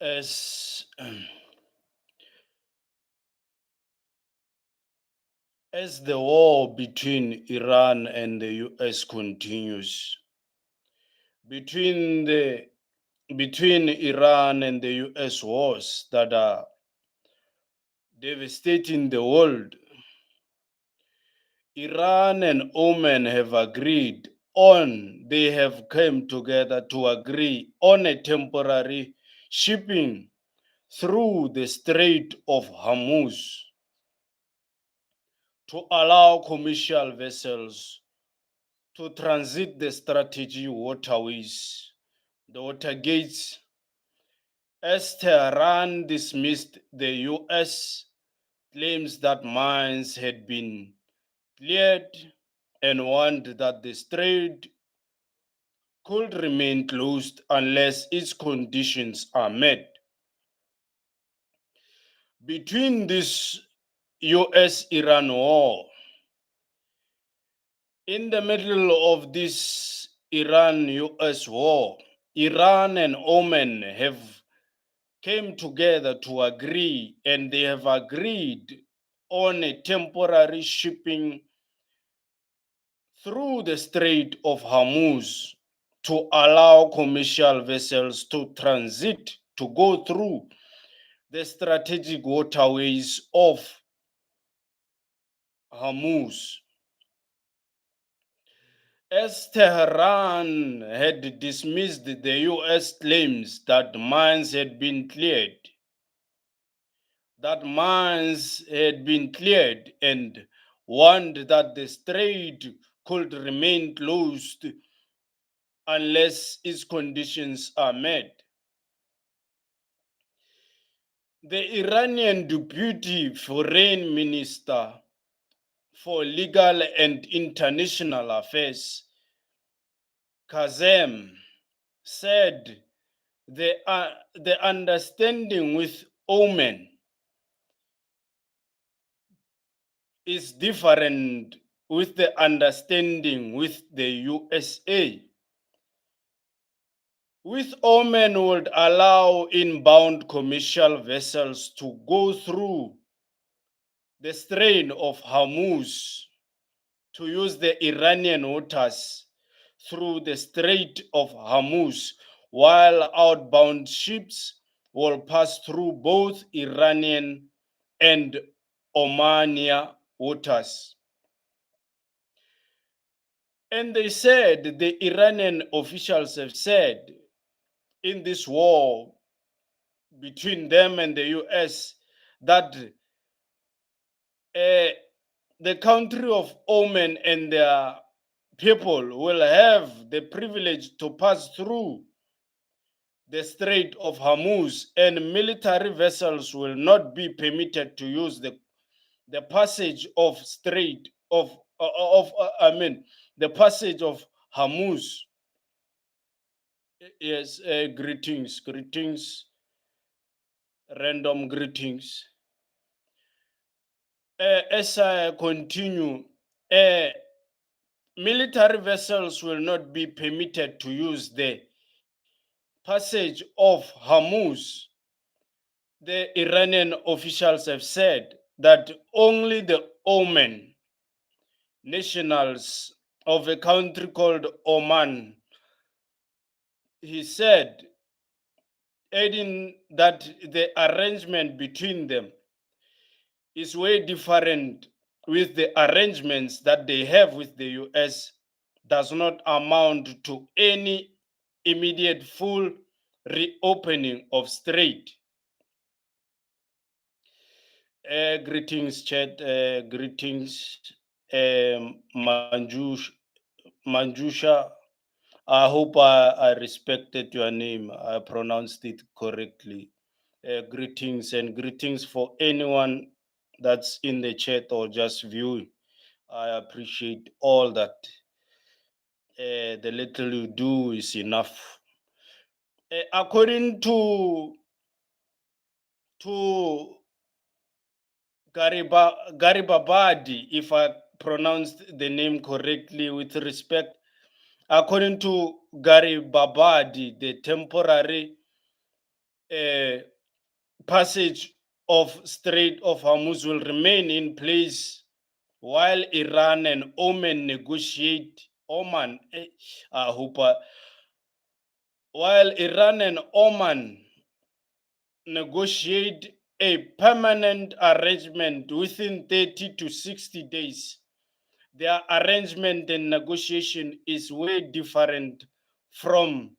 As as the war between Iran and the US continues, between the between Iran and the US wars that are devastating the world, Iran and Oman have agreed on, they have come together to agree on a temporary shipping through the Strait of Hormuz to allow commercial vessels to transit the strategic waterways, the water gates, as Tehran dismissed the US claims that mines had been cleared and warned that the strait could remain closed unless its conditions are met. Between this US Iran war, in the middle of this Iran US war, Iran and Oman have came together to agree, and they have agreed on a temporary shipping through the Strait of Hormuz to allow commercial vessels to transit, to go through the strategic waterways of Hormuz. As Tehran had dismissed the US claims that mines had been cleared, and warned that the strait could remain closed unless its conditions are met. The Iranian Deputy Foreign Minister for Legal and International Affairs, Kazem, said the understanding with Oman is different with the understanding with the USA. With Oman would allow inbound commercial vessels to go through the Strait of Hormuz to use the Iranian waters through the Strait of Hormuz, while outbound ships will pass through both Iranian and Omania waters. And they said, the Iranian officials have said, in this war between them and the US, that the country of Oman and their people will have the privilege to pass through the Strait of Hormuz, and military vessels will not be permitted to use the passage of Strait the passage of Hormuz. Yes, greetings, random greetings. As I continue, military vessels will not be permitted to use the passage of Hormuz. The Iranian officials have said that only the Oman nationals of a country called Oman, he said, adding that the arrangement between them is way different with the arrangements that they have with the US, does not amount to any immediate full reopening of Strait. Greetings, chat. Greetings, Manjusha. I hope I respected your name. I pronounced it correctly. Greetings, and greetings for anyone that's in the chat or just viewing. I appreciate all that. The little you do is enough. According to Garibabadi, if I pronounced the name correctly with respect, according to Garibabadi, the temporary passage of Strait of Hormuz will remain in place while Iran and Oman negotiate. While Iran and Oman negotiate a permanent arrangement within 30 to 60 days. Their arrangement and negotiation is way different from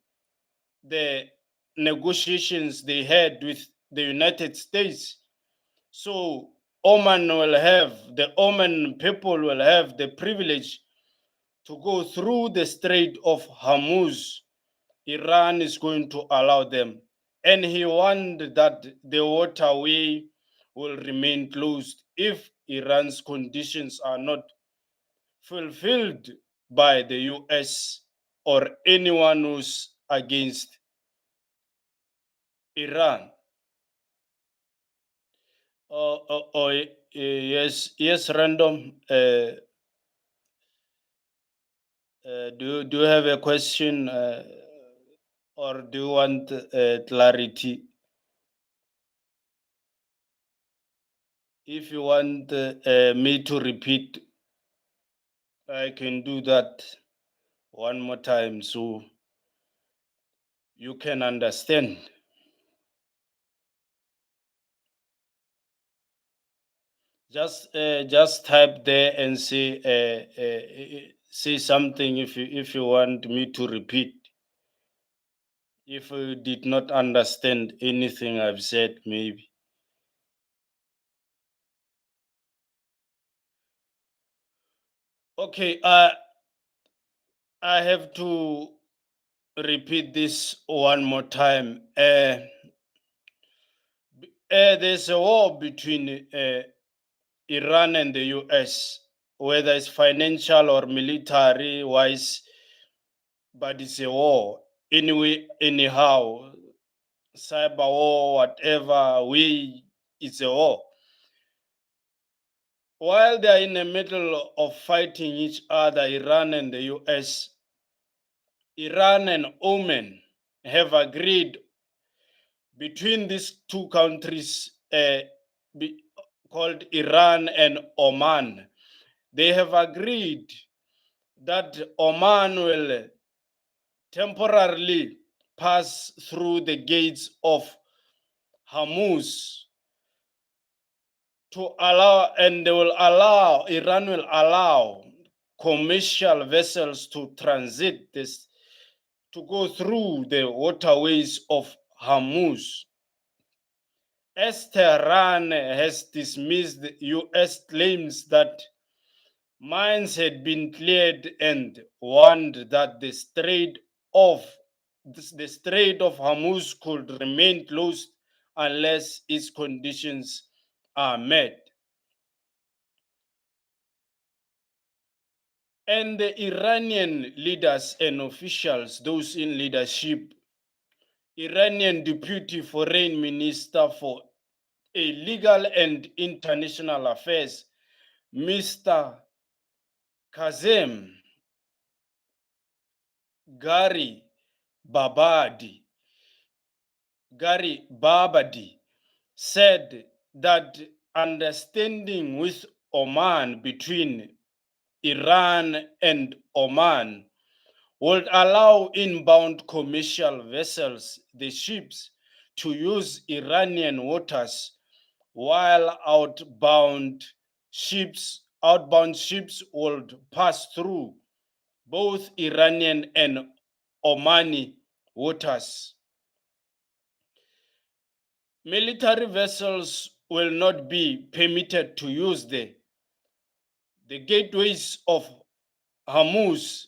the negotiations they had with the United States. So the Oman people will have the privilege to go through the Strait of Hormuz. Iran is going to allow them. And he warned that the waterway will remain closed if Iran's conditions are not fulfilled by the US or anyone who's against Iran. Yes, random. Do you have a question or do you want clarity? If you want me to repeat, I can do that one more time so you can understand. Just type there and say something if you want me to repeat. If you did not understand anything I've said, maybe. Okay, I have to repeat this one more time. There's a war between Iran and the US, whether it's financial or military wise, but it's a war. Anyway, anyhow, cyber war, whatever way, it's a war. While they're in the middle of fighting each other, Iran and the US, Iran and Oman have agreed between these two countries called Iran and Oman. They have agreed that Oman will temporarily pass through the gates of Hormuz to allow, and Iran will allow commercial vessels to transit this, to go through the waterways of Hormuz. As Tehran has dismissed US claims that mines had been cleared and warned that the Strait of Hormuz could remain closed unless its conditions are met. And the Iranian leaders and officials, those in leadership, Iranian Deputy Foreign Minister for Legal and International Affairs, Mr. Kazem Gari Babadi, said that understanding with Oman between Iran and Oman would allow inbound commercial vessels, the ships, to use Iranian waters, while outbound ships would pass through both Iranian and Omani waters. Military vessels will not be permitted to use the gateways of Hormuz,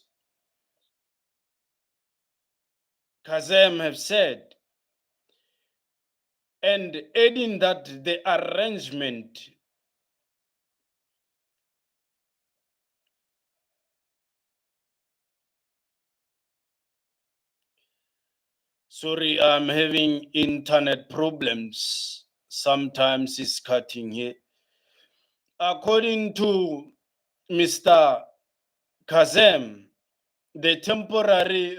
Kazem have said, and adding that the arrangement sorry, I'm having internet problems. Sometimes it's cutting here. According to Mr. Kazem, the temporary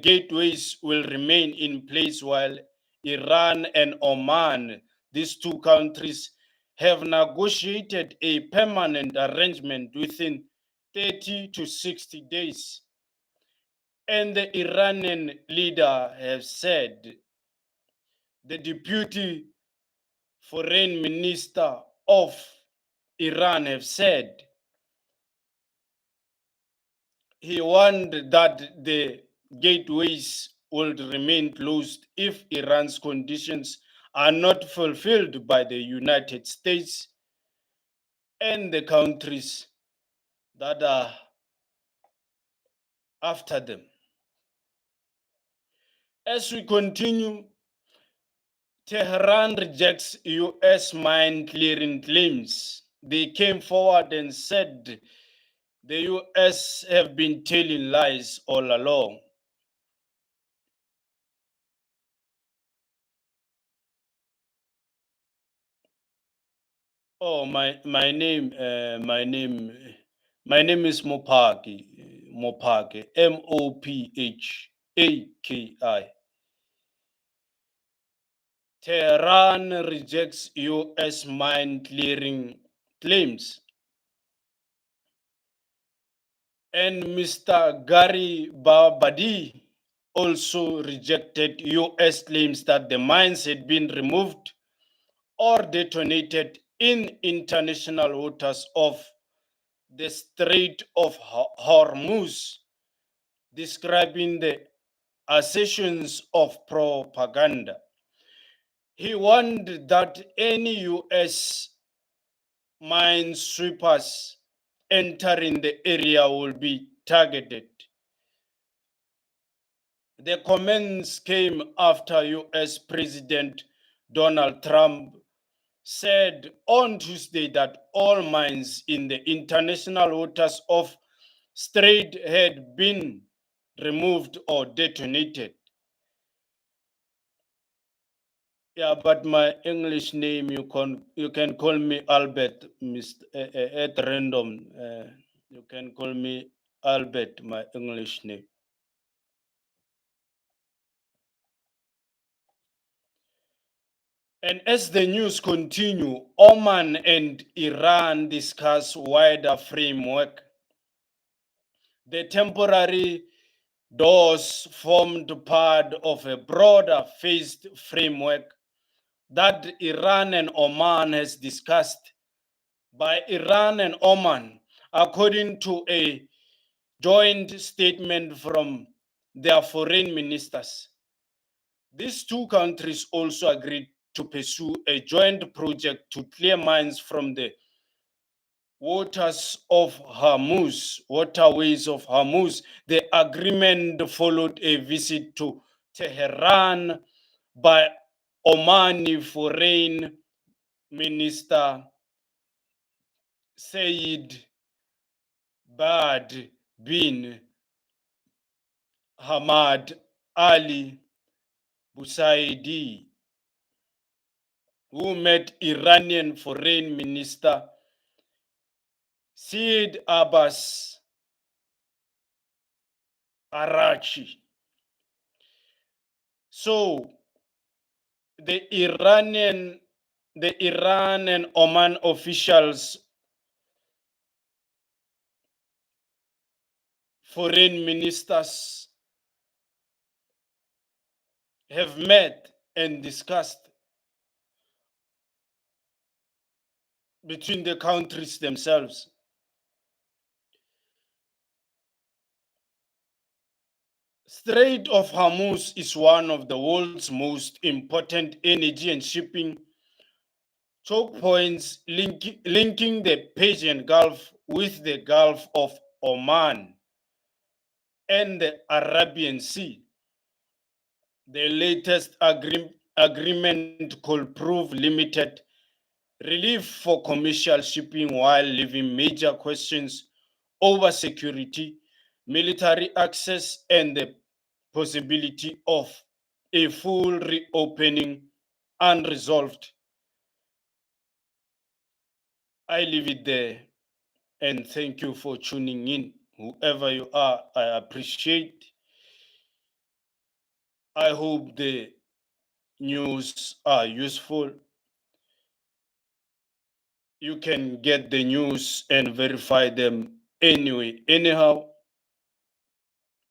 gateways will remain in place while Iran and Oman, these two countries have negotiated a permanent arrangement within 30 to 60 days. And the Iranian leader has said, the deputy foreign minister of Iran have said, he warned that the gateways will remain closed if Iran's conditions are not fulfilled by the United States and the countries that are after them. As we continue, Tehran rejects US mine clearing claims. They came forward and said the US have been telling lies all along. Oh, my name is Mopaki, Mophaki. Tehran rejects US mine clearing claims. And Mr. Gary Babadi also rejected US claims that the mines had been removed or detonated in international waters of the Strait of Hormuz, describing the assertions of propaganda. He warned that any US minesweepers entering the area will be targeted. The comments came after US President Donald Trump said on Tuesday that all mines in the international waters of Strait had been removed or detonated. Yeah, but my English name you can call me Albert, Mr. At random. You can call me Albert, my English name. And as the news continue, Oman and Iran discuss wider framework. The temporary doors formed part of a broader phased framework that Iran and Oman has discussed by Iran and Oman, according to a joint statement from their foreign ministers. These two countries also agreed to pursue a joint project to clear mines from the waterways of Hormuz. The agreement followed a visit to Tehran by Omani Foreign Minister Said Bad bin Hamad Ali Busaidi, who met Iranian Foreign Minister Said Abbas Arachi. So the Iran and Oman officials, foreign ministers have met and discussed between the countries themselves. Strait of Hormuz is one of the world's most important energy and shipping choke points linking the Persian Gulf with the Gulf of Oman and the Arabian Sea. The latest agreement could prove limited relief for commercial shipping while leaving major questions over security, military access, and the possibility of a full reopening unresolved. I leave it there and thank you for tuning in. Whoever you are, I appreciate. I hope the news are useful. You can get the news and verify them anyway, anyhow.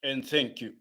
And thank you.